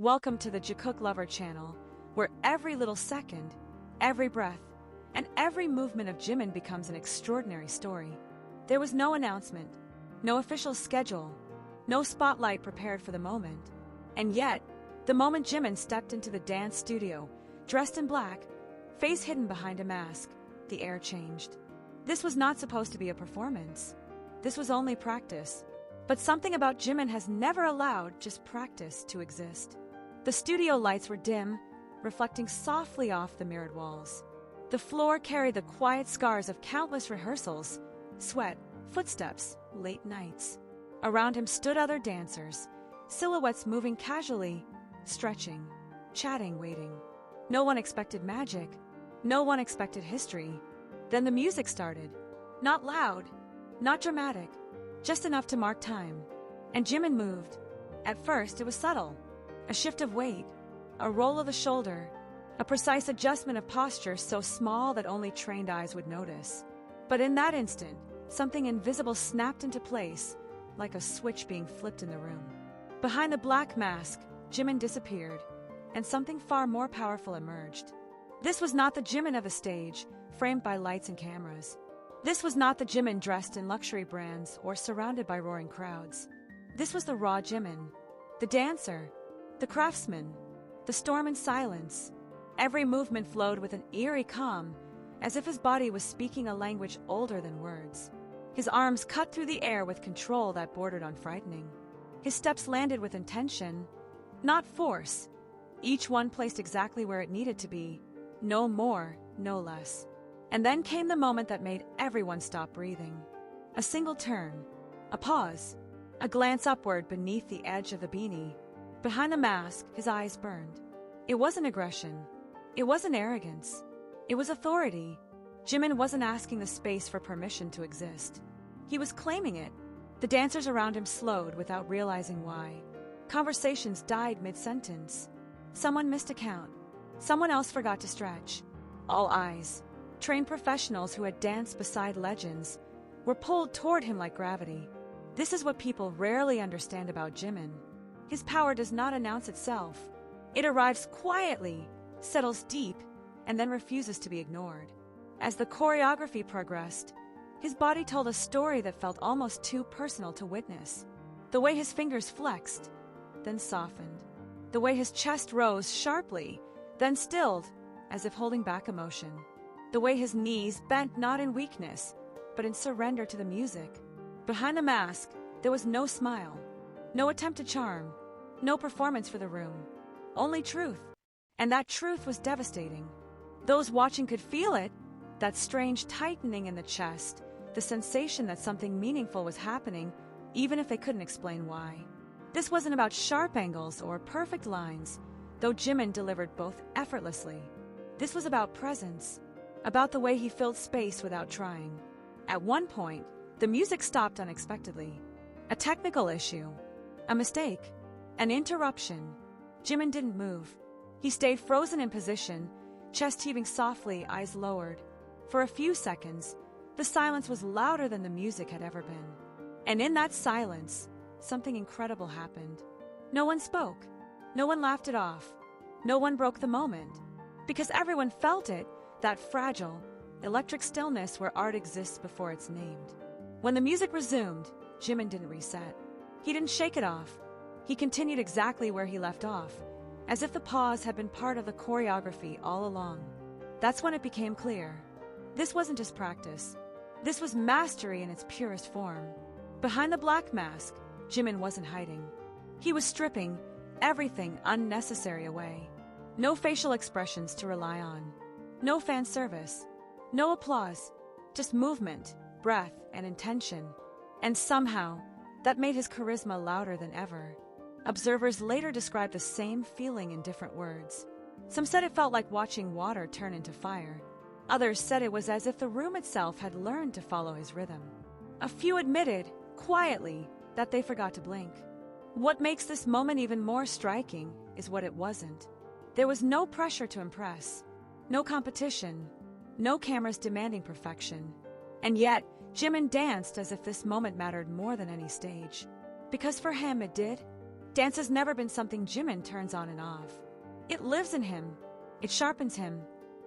Welcome to the Jikook Lover channel, where every little second, every breath, and every movement of Jimin becomes an extraordinary story. There was no announcement, no official schedule, no spotlight prepared for the moment. And yet, the moment Jimin stepped into the dance studio, dressed in black, face hidden behind a mask, the air changed. This was not supposed to be a performance. This was only practice. But something about Jimin has never allowed just practice to exist. The studio lights were dim, reflecting softly off the mirrored walls. The floor carried the quiet scars of countless rehearsals, sweat, footsteps, late nights. Around him stood other dancers, silhouettes moving casually, stretching, chatting, waiting. No one expected magic. No one expected history. Then the music started. Not loud, not dramatic, just enough to mark time. And Jimin moved. At first, it was subtle. A shift of weight, a roll of the shoulder, a precise adjustment of posture so small that only trained eyes would notice. But in that instant, something invisible snapped into place, like a switch being flipped in the room. Behind the black mask, Jimin disappeared, and something far more powerful emerged. This was not the Jimin of a stage, framed by lights and cameras. This was not the Jimin dressed in luxury brands or surrounded by roaring crowds. This was the raw Jimin, the dancer, the craftsman, the storm and silence. Every movement flowed with an eerie calm, as if his body was speaking a language older than words. His arms cut through the air with control that bordered on frightening. His steps landed with intention, not force, each one placed exactly where it needed to be, no more, no less. And then came the moment that made everyone stop breathing. A single turn, a pause, a glance upward beneath the edge of the beanie. Behind the mask, his eyes burned. It wasn't aggression. It wasn't arrogance. It was authority. Jimin wasn't asking the space for permission to exist. He was claiming it. The dancers around him slowed without realizing why. Conversations died mid-sentence. Someone missed a count. Someone else forgot to stretch. All eyes, trained professionals who had danced beside legends, were pulled toward him like gravity. This is what people rarely understand about Jimin. His power does not announce itself. It arrives quietly, settles deep, and then refuses to be ignored. As the choreography progressed, his body told a story that felt almost too personal to witness. The way his fingers flexed, then softened. The way his chest rose sharply, then stilled, as if holding back emotion. The way his knees bent not in weakness, but in surrender to the music. Behind the mask, there was no smile, no attempt to charm, no performance for the room. Only truth. And that truth was devastating. Those watching could feel it, that strange tightening in the chest, the sensation that something meaningful was happening, even if they couldn't explain why. This wasn't about sharp angles or perfect lines, though Jimin delivered both effortlessly. This was about presence, about the way he filled space without trying. At one point, the music stopped unexpectedly. A technical issue, a mistake, an interruption. Jimin didn't move. He stayed frozen in position, chest heaving softly, eyes lowered. For a few seconds, the silence was louder than the music had ever been. And in that silence, something incredible happened. No one spoke. No one laughed it off. No one broke the moment. Because everyone felt it, that fragile, electric stillness where art exists before it's named. When the music resumed, Jimin didn't reset. He didn't shake it off. He continued exactly where he left off, as if the pause had been part of the choreography all along. That's when it became clear. This wasn't just practice. This was mastery in its purest form. Behind the black mask, Jimin wasn't hiding. He was stripping everything unnecessary away. No facial expressions to rely on. No fan service. No applause. Just movement, breath, and intention. And somehow, that made his charisma louder than ever. Observers later described the same feeling in different words. Some said it felt like watching water turn into fire. Others said it was as if the room itself had learned to follow his rhythm. A few admitted, quietly, that they forgot to blink. What makes this moment even more striking is what it wasn't. There was no pressure to impress, no competition, no cameras demanding perfection. And yet, Jimin danced as if this moment mattered more than any stage. Because for him it did. Dance has never been something Jimin turns on and off. It lives in him. It sharpens him.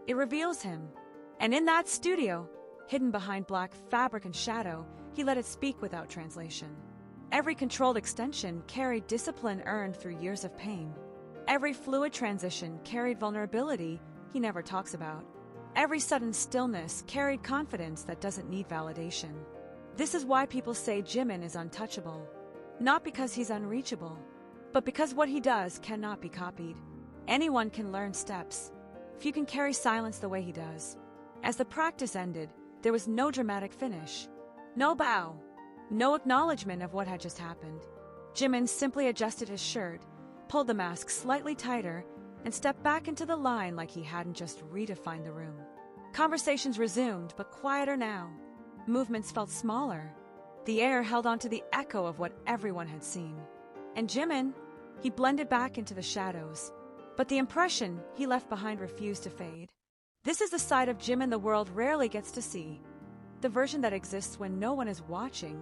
It reveals him. And in that studio, hidden behind black fabric and shadow, he let it speak without translation. Every controlled extension carried discipline earned through years of pain. Every fluid transition carried vulnerability he never talks about. Every sudden stillness carried confidence that doesn't need validation. This is why people say Jimin is untouchable. Not because he's unreachable, but because what he does cannot be copied. Anyone can learn steps. Few can carry silence the way he does. As the practice ended, there was no dramatic finish. No bow. No acknowledgement of what had just happened. Jimin simply adjusted his shirt, pulled the mask slightly tighter, and stepped back into the line like he hadn't just redefined the room. Conversations resumed, but quieter now. Movements felt smaller. The air held on to the echo of what everyone had seen. And Jimin, he blended back into the shadows. But the impression he left behind refused to fade. This is the side of Jimin the world rarely gets to see. The version that exists when no one is watching,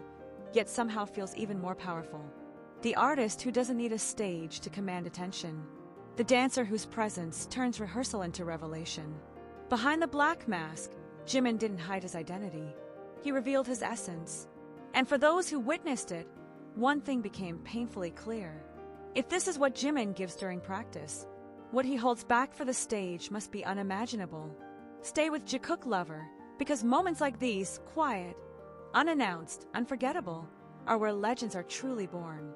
yet somehow feels even more powerful. The artist who doesn't need a stage to command attention. The dancer whose presence turns rehearsal into revelation. Behind the black mask, Jimin didn't hide his identity. He revealed his essence. And for those who witnessed it, one thing became painfully clear. If this is what Jimin gives during practice, what he holds back for the stage must be unimaginable. Stay with Jikook, lover, because moments like these, quiet, unannounced, unforgettable, are where legends are truly born.